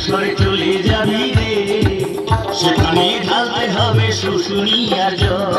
সরে চলে যাবি রে, সেখানে ঢালতে হবে শুশুনিয়ার জল।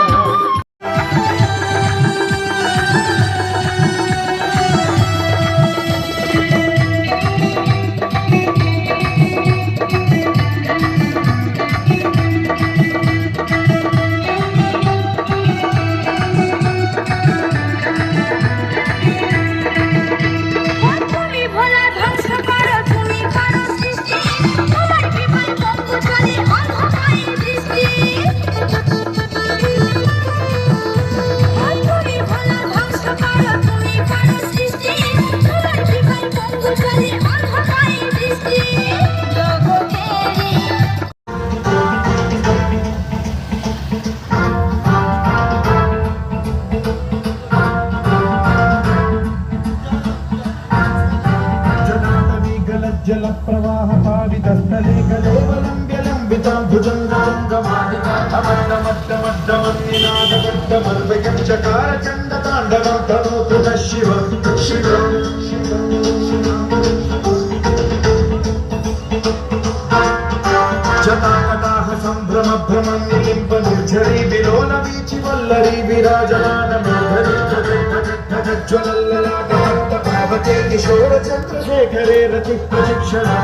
जल प्रवाह पावितस्थले कलेवलम्ब्य लम्बितां भुजङ्गमड्डमड्डमन्निनादगड्डमर्वयञ्चकार चण्डताण्डवं तनोतु नः शिव शिव। जटाकटाह सम्भ्रम भ्रमं निलिम्ब निर्झरी विलोल वीचि वल्लरी विराजमान मेधरी ज्वलल्ललाट पावते किशोर चन्द्रशेखरे रति प्रशिक्षणा।